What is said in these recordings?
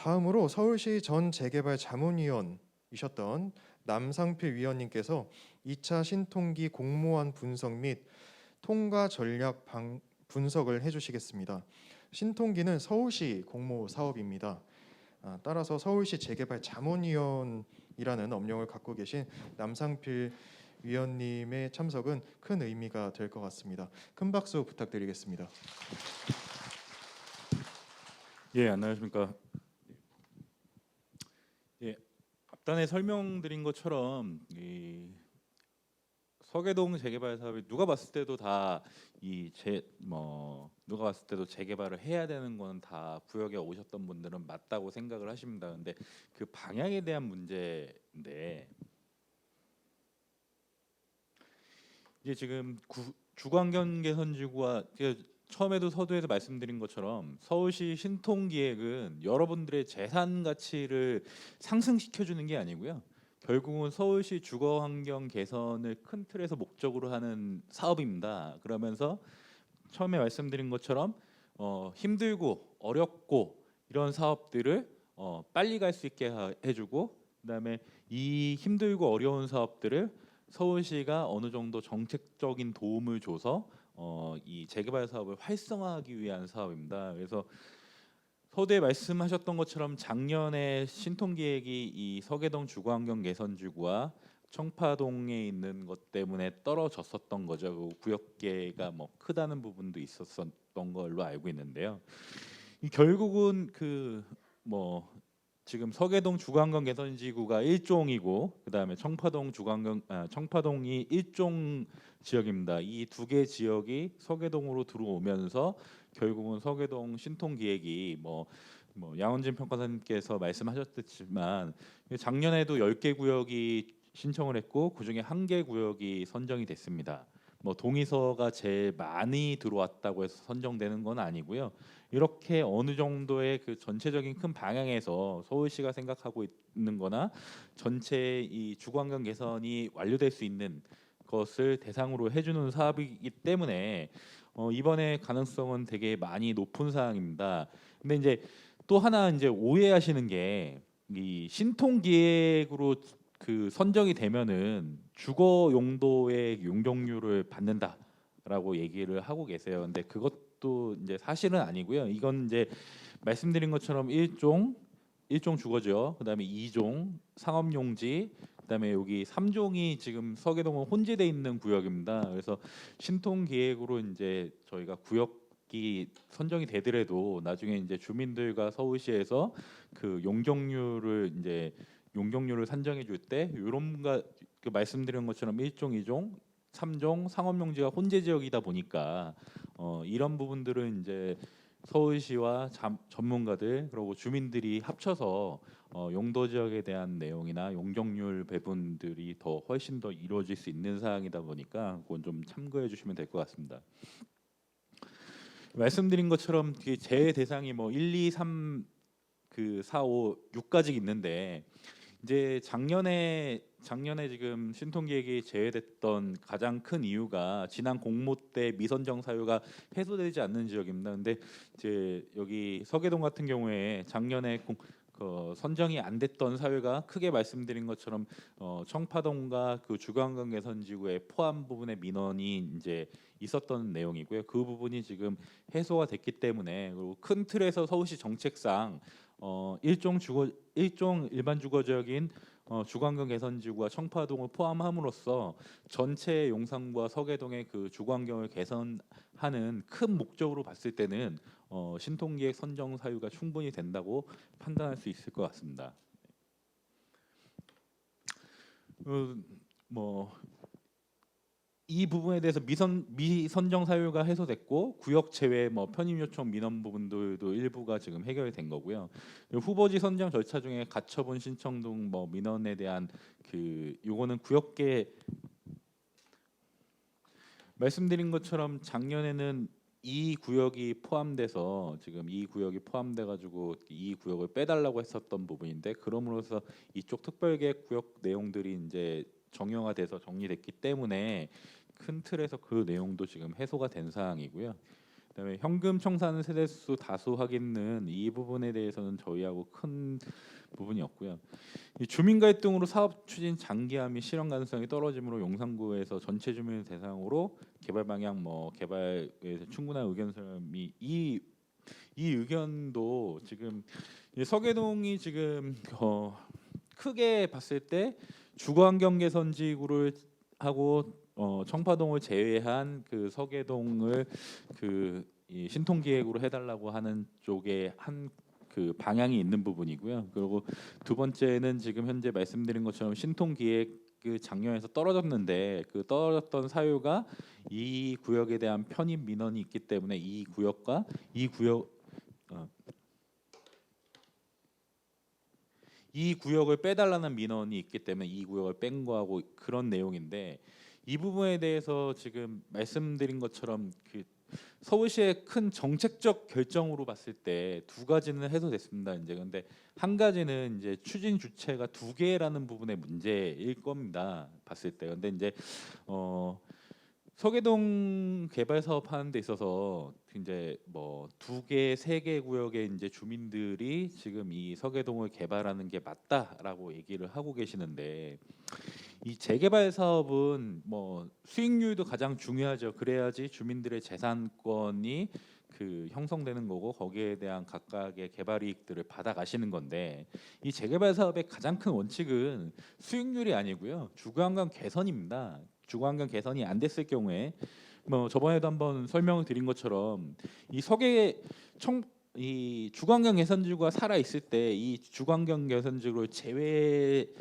다음으로 서울시 전 재개발 자문위원이셨던 남상필 위원님께서 2차 신통기 공모안 분석 및 통과 전략 분석을 해주시겠습니다. 신통기는 서울시 공모 사업입니다. 따라서 서울시 재개발 자문위원이라는 업력을 갖고 계신 남상필 위원님의 참석은 큰 의미가 될 것 같습니다. 큰 박수 부탁드리겠습니다. 예, 안녕하십니까. 예, 앞단에 설명드린 것처럼 이 서계동 재개발 사업이 누가 봤을 때도 다 누가 봤을 때도 재개발을 해야 되는 거는 다 구역에 오셨던 분들은 맞다고 생각을 하십니다. 근데 그 방향에 대한 문제인데 이제 지금 주관경 개선지구와 처음에도 서두에서 말씀드린 것처럼 서울시 신통기획은 여러분들의 재산 가치를 상승시켜 주는 게 아니고요. 결국은 서울시 주거 환경 개선을 큰 틀에서 목적으로 하는 사업입니다. 그러면서 처음에 말씀드린 것처럼 힘들고 어렵고 이런 사업들을 빨리 갈 수 있게 해주고, 그다음에 이 힘들고 어려운 사업들을 서울시가 어느 정도 정책적인 도움을 줘서 이 재개발 사업을 활성화하기 위한 사업입니다. 그래서 서두에 말씀하셨던 것처럼 작년에 신통기획이 이 서계동 주거환경 개선지구와 청파동에 있는 것 때문에 떨어졌었던 거죠. 그 구역계가 뭐 크다는 부분도 있었던 걸로 알고 있는데요. 결국은 지금 서계동 주거환경 개선지구가 1종이고 그다음에 청파동이 1종 지역입니다. 이 두 개 지역이 서계동으로 들어오면서 결국은 서계동 신통기획이 양원진 평가사님께서 말씀하셨지만 작년에도 10개 구역이 신청을 했고 그중에 1개 구역이 선정이 됐습니다. 동의서가 제일 많이 들어왔다고 해서 선정되는 건 아니고요. 이렇게 어느 정도의 그 전체적인 큰 방향에서 서울시가 생각하고 있는 거나 전체 이 주거환경 개선이 완료될 수 있는 것을 대상으로 해주는 사업이기 때문에 이번에 가능성은 되게 많이 높은 사항입니다. 근데 이제 또 하나 이제 오해하시는 게 이 신통기획으로 그 선정이 되면은 주거 용도의 용적률을 받는다라고 얘기를 하고 계세요. 근데 그것도 이제 사실은 아니고요. 이건 이제 말씀드린 것처럼 일종 주거죠. 그다음에 2종 상업용지, 그다음에 여기 3종이 지금 서계동은 혼재돼 있는 구역입니다. 그래서 신통기획으로 이제 저희가 구역이 선정이 되더라도 나중에 이제 주민들과 서울시에서 그 용적률을 산정해 줄 때 이런 그 말씀드린 것처럼 1종, 2종, 3종 상업용지가 혼재 지역이다 보니까 이런 부분들은 이제 서울시와 전문가들 그리고 주민들이 합쳐서 용도 지역에 대한 내용이나 용적률 배분들이 훨씬 더 이루어질 수 있는 사항이다 보니까 그건 좀 참고해 주시면 될 것 같습니다. 말씀드린 것처럼 제 대상이 1, 2, 3, 4, 5, 6까지 있는데 이제 작년에 지금 신통기획이 제외됐던 가장 큰 이유가 지난 공모 때 미선정 사유가 해소되지 않는 지역입니다. 근데 이제 여기 서계동 같은 경우에 작년에 선정이 안 됐던 사유가 크게 말씀드린 것처럼 청파동과 그 주거환경 개선지구의 포함 부분의 민원이 이제 있었던 내용이고요. 그 부분이 지금 해소가 됐기 때문에, 그리고 큰 틀에서 서울시 정책상 일종 일반 주거 지역인 주거환경 개선지구와 청파동을 포함함으로써 전체 용산과 서계동의 그 주거환경을 개선하는 큰 목적으로 봤을 때는 신통기획 선정 사유가 충분히 된다고 판단할 수 있을 것 같습니다. 이 부분에 대해서 미선정 사유가 해소됐고 구역 제외 편입 요청 민원 부분들도 일부가 지금 해결이 된 거고요. 후보지 선정 절차 중에 가처분 신청 등 민원에 대한 요거는 구역계 말씀드린 것처럼 작년에는 이 구역이 포함돼서 지금 이 구역이 포함돼 가지고 이 구역을 빼달라고 했었던 부분인데, 그럼으로써 이쪽 특별계획 구역 내용들이 이제 정형화돼서 정리됐기 때문에 큰 틀에서 그 내용도 지금 해소가 된 사항이고요. 그다음에 현금 청산 세대수 다수 확인은 이 부분에 대해서는 저희하고 큰 부분이 없고요. 이 주민 갈등으로 사업 추진 장기화 및 실현 가능성이 떨어지므로 용산구에서 전체 주민을 대상으로 개발 방향 개발에 충분한 의견 수렴이 이 의견도 지금 이 서계동이 지금 크게 봤을 때 주거환경 개선 지구를 하고 청파동을 제외한 그 서계동을 이 신통기획으로 해달라고 하는 쪽에 한 그 방향이 있는 부분이고요. 그리고 두 번째는 지금 현재 말씀드린 것처럼 신통기획 그 작년에서 떨어졌는데 그 떨어졌던 사유가 이 구역에 대한 편입 민원이 있기 때문에 이 구역과 이 구역을 빼달라는 민원이 있기 때문에 이 구역을 뺀 거하고 그런 내용인데 이 부분에 대해서 지금 말씀드린 것처럼 그 서울시의 큰 정책적 결정으로 봤을 때 두 가지는 해소됐습니다. 이제 근데 한 가지는 이제 추진 주체가 두 개라는 부분의 문제일 겁니다. 봤을 때. 근데 이제 서계동 개발 사업 하는 데 있어서 이제 뭐 두 개, 세 개 구역의 이제 주민들이 지금 이 서계동을 개발하는 게 맞다라고 얘기를 하고 계시는데 이 재개발 사업은 뭐 수익률도 가장 중요하죠. 그래야지 주민들의 재산권이 그 형성되는 거고 거기에 대한 각각의 개발 이익들을 받아가시는 건데 이 재개발 사업의 가장 큰 원칙은 수익률이 아니고요. 주거환경 개선입니다. 주거환경 개선이 안 됐을 경우에 뭐 저번에도 한번 설명을 드린 것처럼 이 이 주거환경 개선지구가 살아 있을 때 이 주거환경 개선지구를 제외를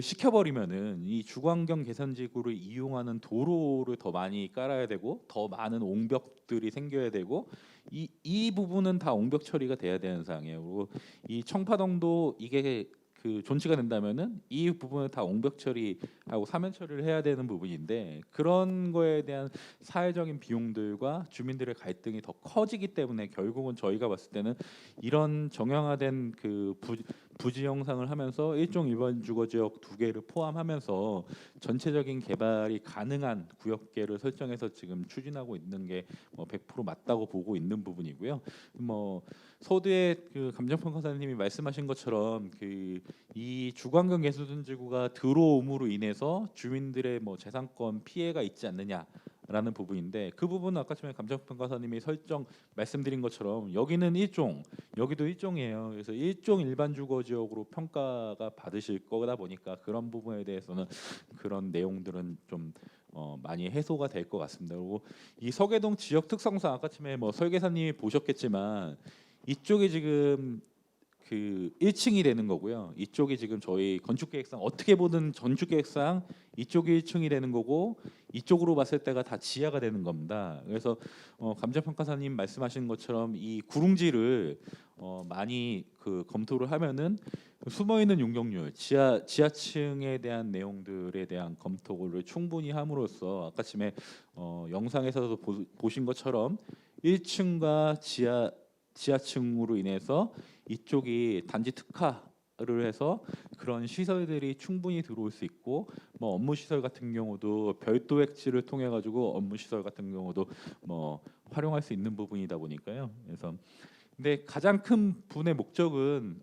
시켜버리면은 이 주거환경 개선지구를 이용하는 도로를 더 많이 깔아야 되고 더 많은 옹벽들이 생겨야 되고 이 부분은 다 옹벽 처리가 돼야 되는 상황이에요. 그리고 이 청파동도 이게 그 존치가 된다면은 이 부분을 다 옹벽 처리하고 사면 처리를 해야 되는 부분인데 그런 거에 대한 사회적인 비용들과 주민들의 갈등이 더 커지기 때문에 결국은 저희가 봤을 때는 이런 정형화된 그 부지 형상을 하면서 일종 일반 주거 지역 두 개를 포함하면서 전체적인 개발이 가능한 구역계를 설정해서 지금 추진하고 있는 게 뭐 100% 맞다고 보고 있는 부분이고요. 뭐 서두에 그 감정평가사님이 말씀하신 것처럼 그 이 주거환경 개선지구가 들어옴으로 인해서 주민들의 뭐 재산권 피해가 있지 않느냐라는 부분인데 그 부분은 아까 전에 감정평가사님이 설정 말씀드린 것처럼 여기는 일종 여기도 일종이에요. 그래서 일종 일반 주거 지역으로 평가가 받으실 거다 보니까 그런 부분에 대해서는 그런 내용들은 좀 많이 해소가 될 것 같습니다. 그리고 이 서계동 지역 특성상 아까 전에 뭐 설계사님이 보셨겠지만 이쪽이 지금 그 1층이 되는 거고요. 이쪽이 지금 저희 건축계획상 어떻게 보든 건축계획상 이쪽이 1층이 되는 거고 이쪽으로 봤을 때가 다 지하가 되는 겁니다. 그래서 감정평가사님 말씀하신 것처럼 이 구릉지를 많이 그 검토를 하면은 숨어 있는 용적률 지하층에 대한 내용들에 대한 검토를 충분히 함으로써 아까 전에 영상에서도 보신 것처럼 1층과 지하층으로 인해서 이쪽이 단지 특화를 해서 그런 시설들이 충분히 들어올 수 있고 뭐 업무 시설 같은 경우도 별도 액지를 통해 가지고 업무 시설 같은 경우도 뭐 활용할 수 있는 부분이다 보니까요. 그래서 근데 가장 큰 분의 목적은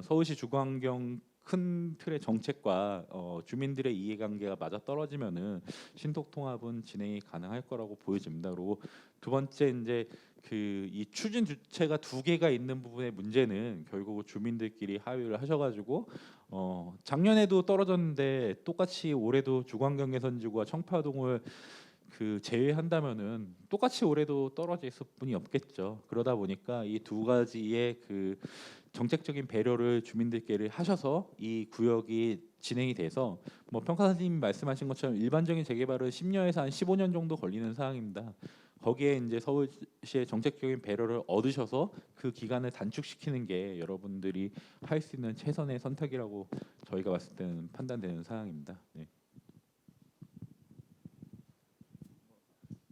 서울시 주거환경 큰 틀의 정책과 주민들의 이해관계가 맞아 떨어지면은 신속통합은 진행이 가능할 거라고 보여집니다. 그리고 두 번째 이제 그 이 추진 주체가 두 개가 있는 부분의 문제는 결국 주민들끼리 합의를 하셔가지고 작년에도 떨어졌는데 똑같이 올해도 주거환경 개선지구와 청파동을 그 제외한다면은 똑같이 올해도 떨어져 있을 뿐이 없겠죠. 그러다 보니까 이 두 가지의 그 정책적인 배려를 주민들끼리 하셔서 이 구역이 진행이 돼서 뭐 평가사님이 말씀하신 것처럼 일반적인 재개발은 10년에서 한 15년 정도 걸리는 사항입니다. 거기에 이제 서울시의 정책적인 배려를 얻으셔서 그 기간을 단축시키는 게 여러분들이 할 수 있는 최선의 선택이라고 저희가 봤을 때는 판단되는 사항입니다. 네.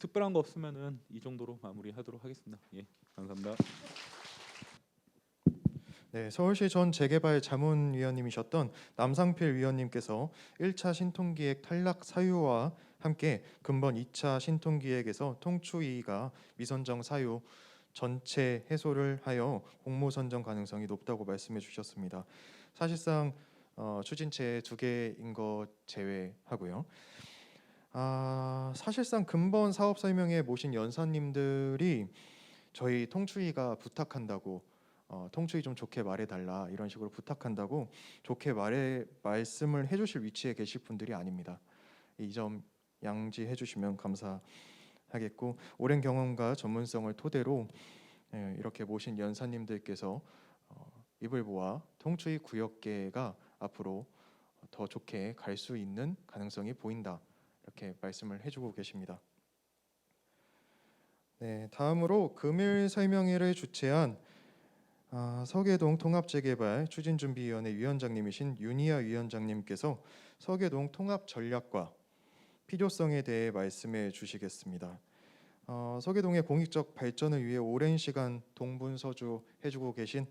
특별한 거 없으면은 이 정도로 마무리하도록 하겠습니다. 예, 감사합니다. 네, 서울시 전 재개발 자문위원님이셨던 남상필 위원님께서 1차 신통기획 탈락 사유와 함께 근본 2차 신통기획에서 통추위가 미선정 사유 전체 해소를 하여 공모 선정 가능성이 높다고 말씀해 주셨습니다. 사실상 추진체 2개인 것 제외하고요. 사실상 근본 사업 설명에 모신 연사님들이 저희 통추위가 부탁한다고 통추위 좀 좋게 말해달라 이런 식으로 부탁한다고 좋게 말씀을 해주실 위치에 계실 분들이 아닙니다. 이 점 양지해 주시면 감사하겠고, 오랜 경험과 전문성을 토대로 이렇게 모신 연사님들께서 입을 모아 통추위 구역계가 앞으로 더 좋게 갈 수 있는 가능성이 보인다, 이렇게 말씀을 해주고 계십니다. 네, 다음으로 금일 설명회를 주최한 서계동 통합재개발 추진준비위원회 위원장님이신 윤희아 위원장님께서 서계동 통합 전략과 필요성에 대해 말씀해 주시겠습니다. 서계동의 공익적 발전을 위해 오랜 시간 동분서주 해주고 계신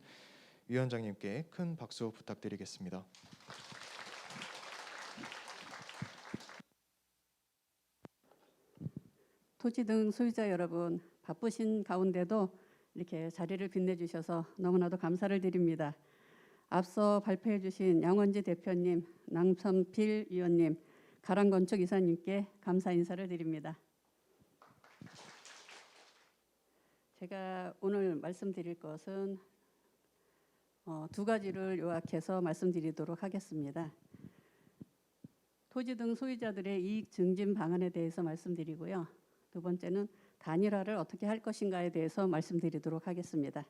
위원장님께 큰 박수 부탁드리겠습니다. 토지 등 소유자 여러분, 바쁘신 가운데도 이렇게 자리를 빛내주셔서 너무나도 감사를 드립니다. 앞서 발표해 주신 양원지 대표님, 남선필 위원님, 가랑건축 이사님께 감사 인사를 드립니다. 제가 오늘 말씀드릴 것은 2가지를 요약해서 말씀드리도록 하겠습니다. 토지 등 소유자들의 이익 증진 방안에 대해서 말씀드리고요. 2번째는 단일화를 어떻게 할 것인가에 대해서 말씀드리도록 하겠습니다.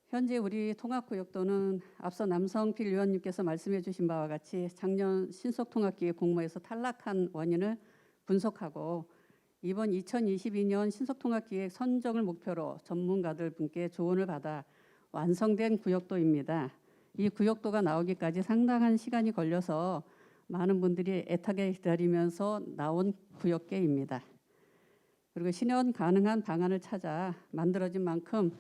현재 우리 통합구역도는 앞서 남성필 위원님께서 말씀해 주신 바와 같이 작년 신속통합기획 공모에서 탈락한 원인을 분석하고 이번 2022년 신속통합기획 선정을 목표로 전문가들 분께 조언을 받아 완성된 구역도입니다. 이 구역도가 나오기까지 상당한 시간이 걸려서 많은 분들이 애타게 기다리면서 나온 구역계입니다. 그리고 실현 가능한 방안을 찾아 만들어진 만큼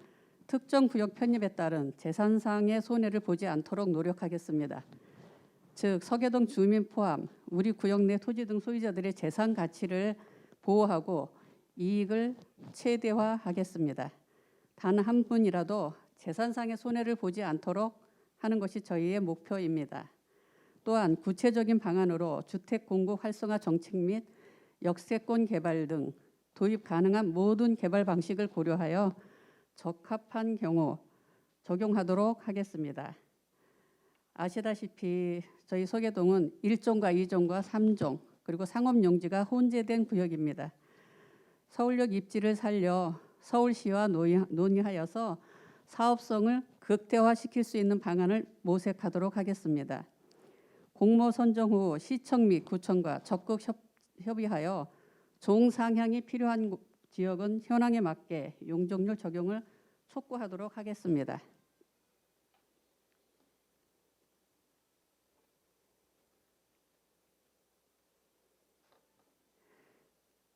특정 구역 편입에 따른 재산상의 손해를 보지 않도록 노력하겠습니다. 즉 서계동 주민 포함 우리 구역 내 토지 등 소유자들의 재산 가치를 보호하고 이익을 최대화하겠습니다. 단 한 분이라도 재산상의 손해를 보지 않도록 하는 것이 저희의 목표입니다. 또한 구체적인 방안으로 주택 공급 활성화 정책 및 역세권 개발 등 도입 가능한 모든 개발 방식을 고려하여 적합한 경우 적용하도록 하겠습니다. 아시다시피 저희 서계동은 1종과 2종과 3종 그리고 상업용지가 혼재된 구역입니다. 서울역 입지를 살려 서울시와 논의하여서 사업성을 극대화시킬 수 있는 방안을 모색하도록 하겠습니다. 공모 선정 후 시청 및 구청과 적극 협의하여 종상향이 필요한 지역은 현황에 맞게 용적률 적용을 촉구하도록 하겠습니다.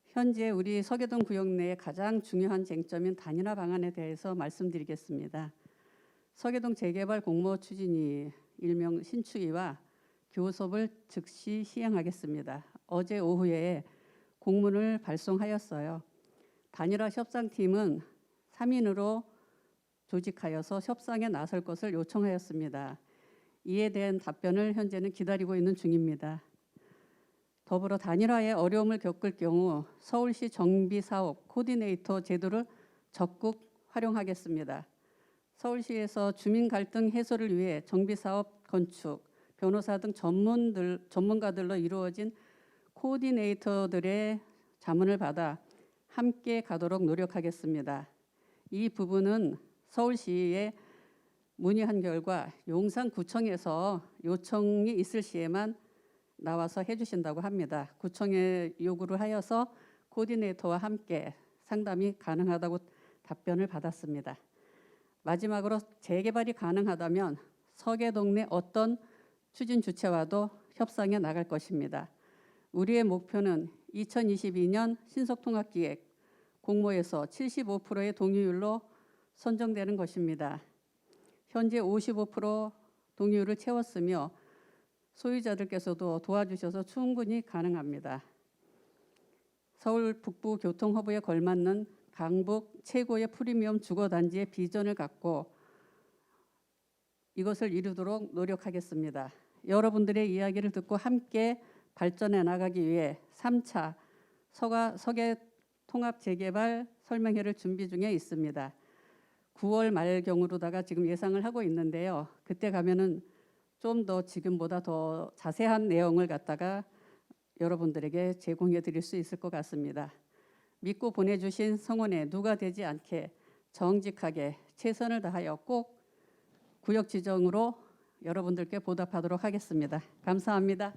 현재 우리 서계동 구역 내의 가장 중요한 쟁점인 단일화 방안에 대해서 말씀드리겠습니다. 서계동 재개발 공모 추진위 일명 신추위와 교섭을 즉시 시행하겠습니다. 어제 오후에 공문을 발송하였어요. 단일화 협상팀은 3인으로 조직하여서 협상에 나설 것을 요청하였습니다. 이에 대한 답변을 현재는 기다리고 있는 중입니다. 더불어 단일화에 어려움을 겪을 경우 서울시 정비사업 코디네이터 제도를 적극 활용하겠습니다. 서울시에서 주민 갈등 해소를 위해 정비사업, 건축, 변호사 등 전문가들로 이루어진 코디네이터들의 자문을 받아 함께 가도록 노력하겠습니다. 이 부분은 서울시에 문의한 결과 용산구청에서 요청이 있을 시에만 나와서 해주신다고 합니다. 구청에 요구를 하여서 코디네이터와 함께 상담이 가능하다고 답변을 받았습니다. 마지막으로 재개발이 가능하다면 서계동 내 어떤 추진 주체와도 협상에 나갈 것입니다. 우리의 목표는 2022년 신속통합기획 공모에서 75%의 동의율로 선정되는 것입니다. 현재 55% 동의율을 채웠으며 소유자들께서도 도와주셔서 충분히 가능합니다. 서울 북부 교통허브에 걸맞는 강북 최고의 프리미엄 주거단지의 비전을 갖고 이것을 이루도록 노력하겠습니다. 여러분들의 이야기를 듣고 함께 발전해 나가기 위해 3차 서계 통합 재개발 설명회를 준비 중에 있습니다. 9월 말경으로다가 지금 예상을 하고 있는데요. 그때 가면은 좀 더 지금보다 더 자세한 내용을 갖다가 여러분들에게 제공해 드릴 수 있을 것 같습니다. 믿고 보내주신 성원에 누가 되지 않게 정직하게 최선을 다하여 꼭 구역 지정으로 여러분들께 보답하도록 하겠습니다. 감사합니다.